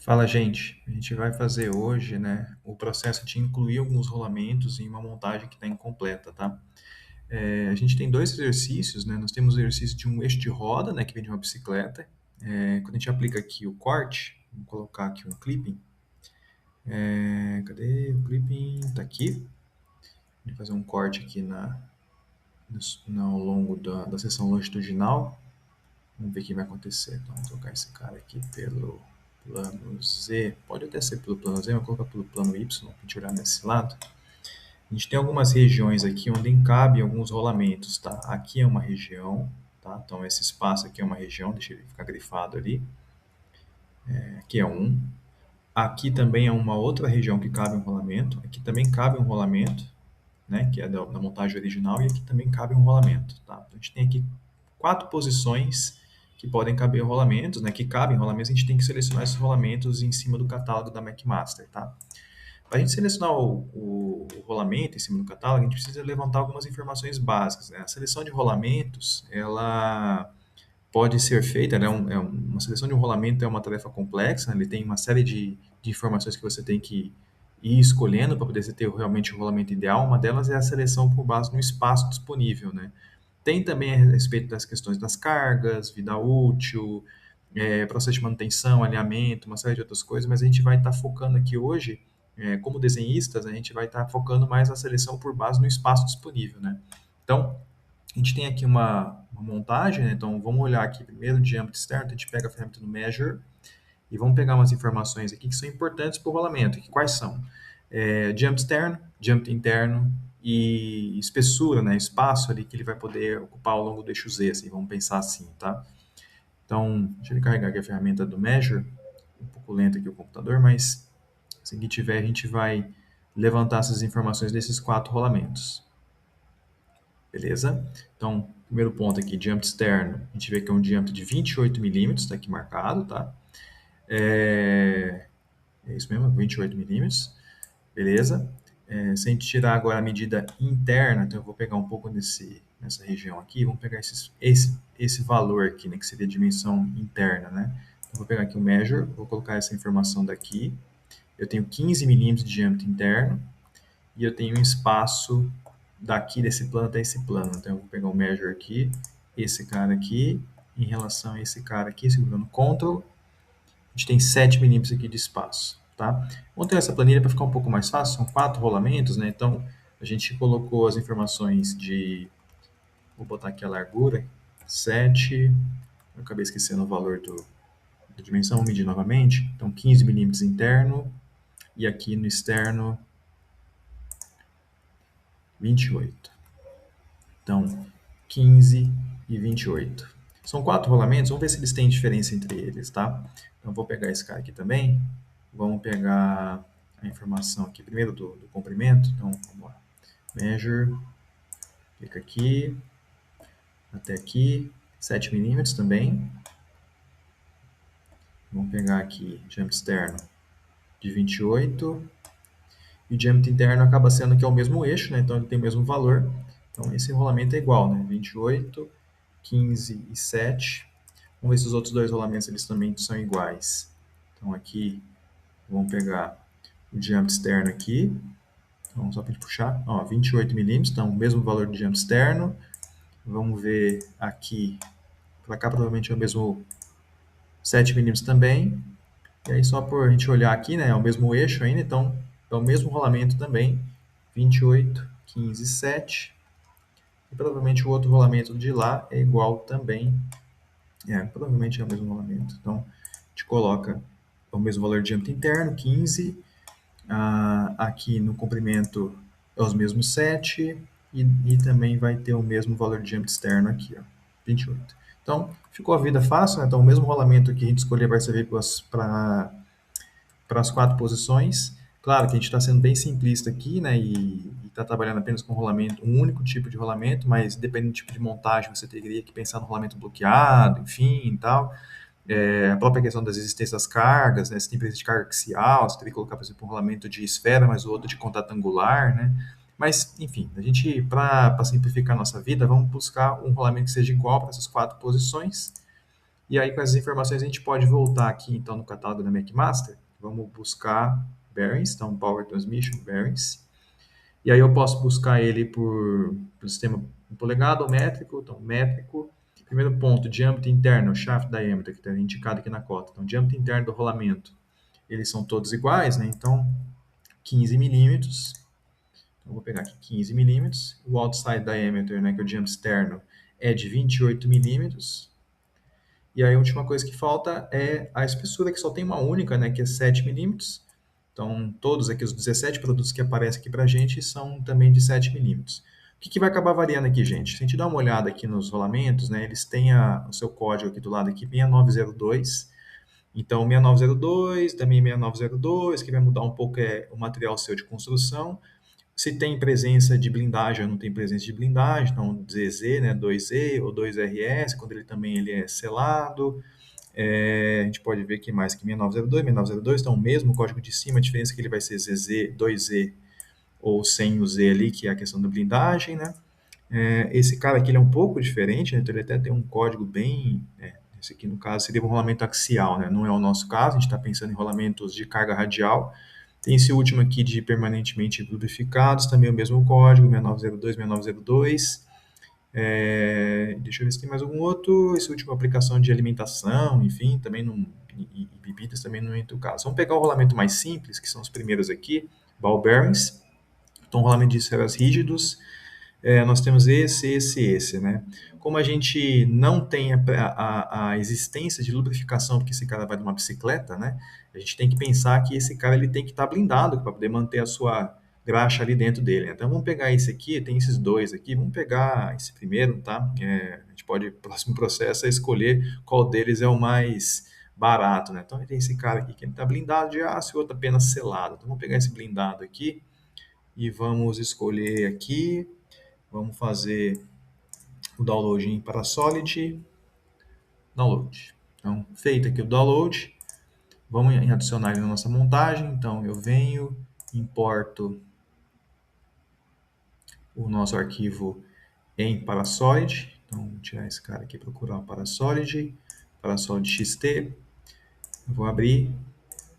Fala, gente. A gente vai fazer hoje, né, o processo de incluir alguns rolamentos em uma montagem que está incompleta, tá? A gente tem dois exercícios, né? Nós temos o exercício de um eixo de roda, né, que vem de uma bicicleta. Quando a gente aplica aqui o corte, vamos colocar aqui um clipping. Cadê o clipping? Tá aqui. Vou fazer um corte aqui ao longo da seção longitudinal. Vamos ver o que vai acontecer. Então, vamos trocar esse cara aqui pelo plano Z. Pode até ser pelo plano Z, mas vou colocar pelo plano Y, para a gente olhar nesse lado. A gente tem algumas regiões aqui onde encabem alguns rolamentos, tá? Aqui é uma região, tá? Então, esse espaço aqui é uma região, deixa ele ficar grifado ali. Aqui é um. Aqui também é uma outra região que cabe um rolamento. Aqui também cabe um rolamento, né? Que é da montagem original. E aqui também cabe um rolamento, tá? Então, a gente tem aqui 4 posições que podem caber rolamentos, né? Que cabem rolamentos, a gente tem que selecionar esses rolamentos em cima do catálogo da McMaster, tá? Para a gente selecionar o rolamento em cima do catálogo, a gente precisa levantar algumas informações básicas, né? A seleção de rolamentos, ela pode ser feita, né? Uma seleção de um rolamento é uma tarefa complexa, né? Ele tem uma série de informações que você tem que ir escolhendo para poder ter realmente o rolamento ideal. Uma delas é a seleção por base no espaço disponível, né? Tem também a respeito das questões das cargas, vida útil, processo de manutenção, alinhamento, uma série de outras coisas, mas a gente vai estar focando aqui hoje, como desenhistas, a gente vai estar focando mais na seleção por base no espaço disponível, né? Então, a gente tem aqui uma montagem, né? Então, vamos olhar aqui primeiro o diâmetro externo, então a gente pega a ferramenta do Measure e vamos pegar umas informações aqui que são importantes para o rolamento. Quais são? Diâmetro externo, diâmetro interno e espessura, né? Espaço ali que ele vai poder ocupar ao longo do eixo Z, assim, vamos pensar assim, tá? Então, deixa eu carregar aqui a ferramenta do Measure, um pouco lento aqui o computador, mas assim que tiver a gente vai levantar essas informações desses 4 rolamentos. Beleza? Então, primeiro ponto aqui, diâmetro externo, a gente vê que é um diâmetro de 28 milímetros, está aqui marcado, tá? É isso mesmo, 28 milímetros. Beleza? Se a gente tirar agora a medida interna, então eu vou pegar um pouco nessa região aqui, vamos pegar esse valor aqui, né, que seria a dimensão interna, né? Então, vou pegar aqui o measure, vou colocar essa informação daqui. Eu tenho 15 milímetros de diâmetro interno e eu tenho um espaço daqui desse plano até esse plano. Então, eu vou pegar o measure aqui, esse cara aqui, em relação a esse cara aqui, segurando Ctrl, a gente tem 7 milímetros aqui de espaço, tá? Vamos ter essa planilha para ficar um pouco mais fácil, são 4 rolamentos, né? Então, a gente colocou as informações vou botar aqui a largura, 7, eu acabei esquecendo o valor da dimensão, vou medir novamente, então 15 milímetros interno, e aqui no externo, 28. Então, 15 e 28. São 4 rolamentos, vamos ver se eles têm diferença entre eles, tá? Então, vou pegar esse cara aqui também. Vamos pegar a informação aqui primeiro do comprimento. Então, vamos lá. Measure, clica aqui, até aqui, 7 milímetros também. Vamos pegar aqui diâmetro externo de 28. E o diâmetro interno acaba sendo que é o mesmo eixo, né? Então ele tem o mesmo valor. Então esse rolamento é igual, né? 28, 15 e 7. Vamos ver se os outros dois rolamentos eles também são iguais. Então aqui, vamos pegar o diâmetro externo aqui. Então só para a gente puxar, ó, 28 milímetros, então o mesmo valor do diâmetro externo. Vamos ver aqui, para cá provavelmente é o mesmo 7 milímetros também. E aí só por a gente olhar aqui, né, é o mesmo eixo ainda, então é o mesmo rolamento também, 28, 15, 7. E provavelmente o outro rolamento de lá é igual também. Provavelmente é o mesmo rolamento. Então, a gente coloca o mesmo valor de diâmetro interno, 15. Aqui no comprimento é os mesmos 7. E também vai ter o mesmo valor de diâmetro externo aqui, ó, 28. Então, ficou a vida fácil, né? Então, o mesmo rolamento que a gente escolher vai servir para as 4 posições. Claro que a gente está sendo bem simplista aqui, né, e está trabalhando apenas com rolamento, um único tipo de rolamento, mas dependendo do tipo de montagem, você teria que pensar no rolamento bloqueado, enfim, e tal. A própria questão das existências das cargas, né, se tem presença de carga axial, você teria que colocar, por exemplo, um rolamento de esfera, mas o outro de contato angular, né. Mas, enfim, a gente, para simplificar a nossa vida, vamos buscar um rolamento que seja igual para essas 4 posições. E aí, com essas informações, a gente pode voltar aqui, então, no catálogo da McMaster. Vamos buscar bearings, então, Power Transmission Bearings. E aí eu posso buscar ele pelo sistema polegada ou métrico. Então, métrico. Primeiro ponto, diâmetro interno, shaft diameter, que está indicado aqui na cota. Então, diâmetro interno do rolamento, eles são todos iguais, né? Então, 15 milímetros. Então, vou pegar aqui 15 milímetros. O outside diameter, né, que é o diâmetro externo, é de 28 milímetros. E aí a última coisa que falta é a espessura, que só tem uma única, né, que é 7 milímetros. Então, todos aqui, os 17 produtos que aparecem aqui para a gente são também de 7 milímetros. O que vai acabar variando aqui, gente? Se a gente dá uma olhada aqui nos rolamentos, né, eles têm o seu código aqui do lado aqui, 6902. Então, 6902, também 6902, que vai mudar um pouco o material seu de construção. Se tem presença de blindagem ou não tem presença de blindagem, então ZZ, né, 2E ou 2RS, quando ele é selado. A gente pode ver aqui mais que 6902, 6902, então o mesmo código de cima, a diferença é que ele vai ser ZZ, 2Z ou sem o Z ali, que é a questão da blindagem, né? Esse cara aqui ele é um pouco diferente, né? Então ele até tem um código bem... esse aqui, no caso, seria um rolamento axial, né? Não é o nosso caso, a gente está pensando em rolamentos de carga radial. Tem esse último aqui de permanentemente lubrificados, também o mesmo código, 6902, 6902. Deixa eu ver se tem mais algum outro. Esse último, aplicação de alimentação, enfim, também não, e bebidas também não entra o caso. Vamos pegar o rolamento mais simples, que são os primeiros aqui, ball bearings. Então, rolamento de esferas rígidos. Nós temos esse, né? Como a gente não tem a existência de lubrificação, porque esse cara vai numa bicicleta, né? A gente tem que pensar que esse cara ele tem que estar blindado para poder manter a sua graxa ali dentro dele. Então vamos pegar esse aqui, tem esses dois aqui, vamos pegar esse primeiro, tá? A gente pode, próximo processo, é escolher qual deles é o mais barato, né? Então tem esse cara aqui que ele está blindado de aço e outro apenas selado. Então vamos pegar esse blindado aqui e vamos escolher aqui. Vamos fazer o download em Parasolid. Download. Então, feito aqui o download, vamos adicionar ele na nossa montagem. Então, eu venho, importo o nosso arquivo em Parasolid. Então, vou tirar esse cara aqui, procurar o Parasolid, Parasolid XT. Vou abrir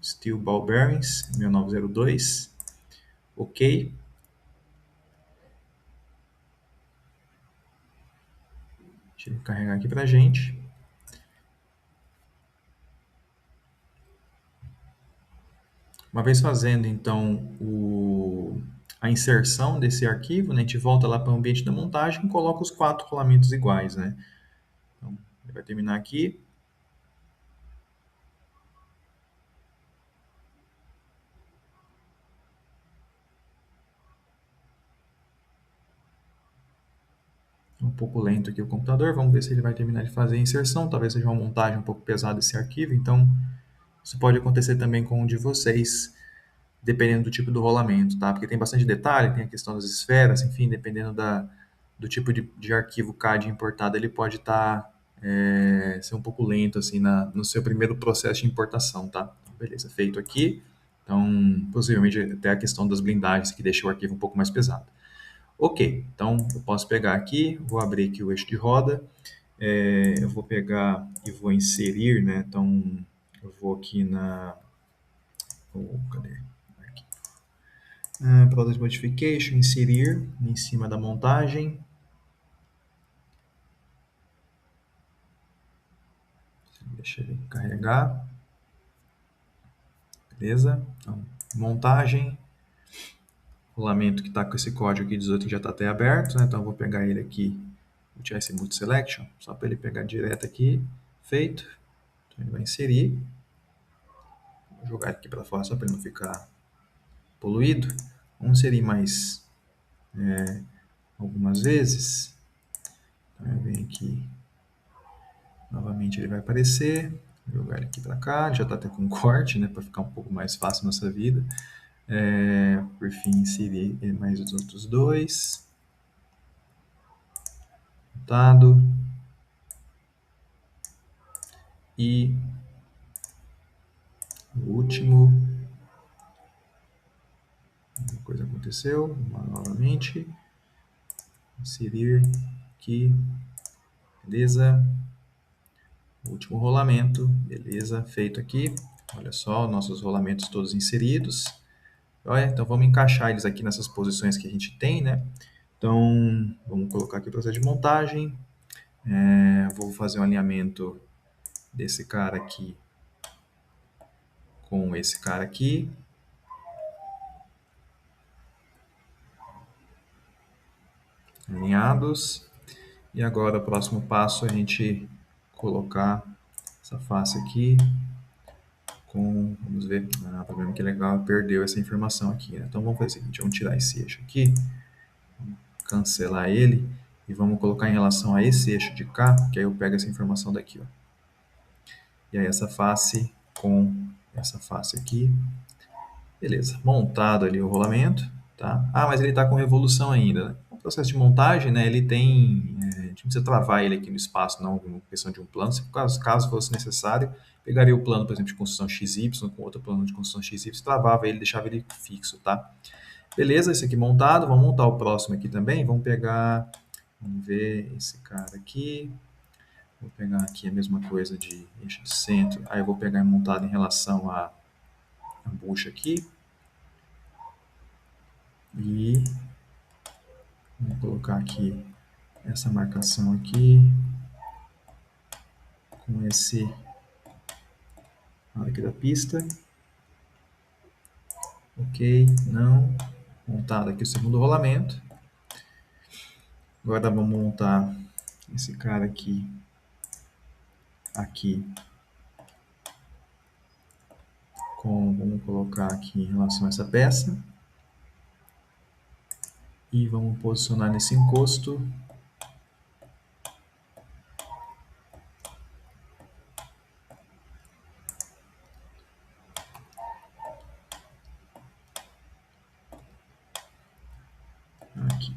Steel Ball Bearings 1902. OK. Deixa ele carregar aqui para a gente. Uma vez fazendo, então, a inserção desse arquivo, né, a gente volta lá para o ambiente da montagem e coloca os 4 rolamentos iguais, né? Então, ele vai terminar aqui. Um pouco lento aqui o computador, vamos ver se ele vai terminar de fazer a inserção. Talvez seja uma montagem um pouco pesada esse arquivo, então isso pode acontecer também com um de vocês, dependendo do tipo do rolamento, tá? Porque tem bastante detalhe, tem a questão das esferas, enfim, dependendo do tipo de arquivo CAD importado, ele pode ser um pouco lento assim no seu primeiro processo de importação, tá? Beleza, feito aqui. Então, possivelmente até a questão das blindagens que deixa o arquivo um pouco mais pesado. Ok, então eu posso pegar aqui, vou abrir aqui o eixo de roda, eu vou pegar e vou inserir, né? Então, eu vou aqui cadê? Aqui. Product Modification, inserir em cima da montagem. Deixa ele carregar. Beleza? Então, montagem. Rolamento que está com esse código aqui 18 que já está até aberto, né? Então eu vou pegar ele aqui, vou tirar esse Multi Selection, só para ele pegar direto aqui. Feito. Então ele vai inserir. Vou jogar ele aqui para fora só para ele não ficar poluído. Vamos inserir mais algumas vezes. Então eu venho aqui. Novamente ele vai aparecer. Vou jogar ele aqui para cá. Já está até com corte, né? Para ficar um pouco mais fácil nossa vida. Por fim, inserir mais os outros dois. Montado. E o último. Uma coisa aconteceu. Novamente. Inserir aqui. Beleza. Último rolamento, beleza, feito aqui. Olha só, nossos rolamentos todos inseridos. Olha, então vamos encaixar eles aqui nessas posições que a gente tem, né? Então, vamos colocar aqui o processo de montagem. Vou fazer um alinhamento desse cara aqui com esse cara aqui. Alinhados. E agora o próximo passo é a gente colocar essa face aqui com, vamos ver, o problema que legal, perdeu essa informação aqui, né? Então vamos fazer o seguinte, vamos tirar esse eixo aqui, cancelar ele e vamos colocar em relação a esse eixo de cá, que aí eu pego essa informação daqui, ó. E aí essa face com essa face aqui, beleza, montado ali o rolamento, tá? Ah, mas ele está com revolução ainda, né? O processo de montagem, né, ele tem, a gente não precisa travar ele aqui no espaço, não, uma questão de um plano, se caso fosse necessário, pegaria o plano, por exemplo, de construção XY com outro plano de construção XY, travava ele, deixava ele fixo, tá? Beleza, esse aqui montado, vamos montar o próximo aqui também, vamos pegar, vamos ver esse cara aqui, vou pegar aqui a mesma coisa de eixo de centro, aí eu vou pegar montado em relação à bucha aqui, e vou colocar aqui essa marcação aqui, com esse aqui da pista, ok, não, montado aqui o segundo rolamento, agora vamos montar esse cara aqui, vamos colocar aqui em relação a essa peça, e vamos posicionar nesse encosto, aqui,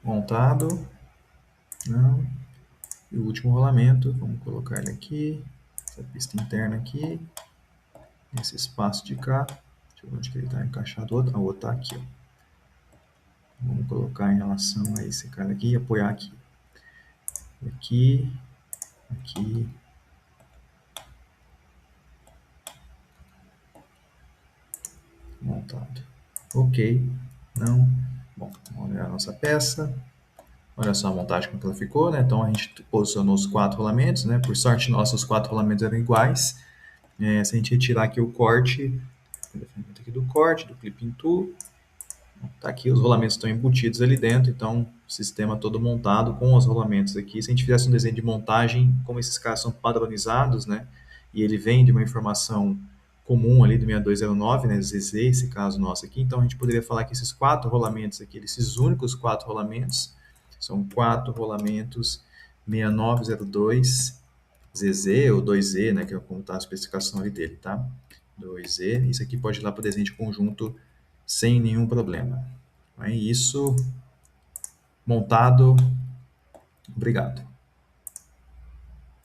montado, não, e o último rolamento, vamos colocar ele aqui, essa pista interna aqui, nesse espaço de cá, deixa eu ver onde que ele está encaixado, o outro está aqui, ó. Vamos colocar em relação a esse cara aqui e apoiar aqui. Aqui, aqui. Montado. Ok. Não. Bom, vamos olhar a nossa peça. Olha só a montagem como ela ficou, né? Então a gente posicionou os 4 rolamentos, né? Por sorte nossa, os 4 rolamentos eram iguais. Se a gente retirar aqui o corte, aqui do corte, do Clipping Tool, tá aqui, os rolamentos estão embutidos ali dentro, então o sistema todo montado com os rolamentos aqui. Se a gente fizesse um desenho de montagem, como esses caras são padronizados, né, e ele vem de uma informação comum ali do 6209, né, ZZ, esse caso nosso aqui, então a gente poderia falar que esses 4 rolamentos aqui, esses únicos 4 rolamentos, são 4 rolamentos 6902 ZZ ou 2Z, né, que é como está a especificação ali dele, tá? 2Z, isso aqui pode ir lá para o desenho de conjunto sem nenhum problema. É isso, montado, obrigado.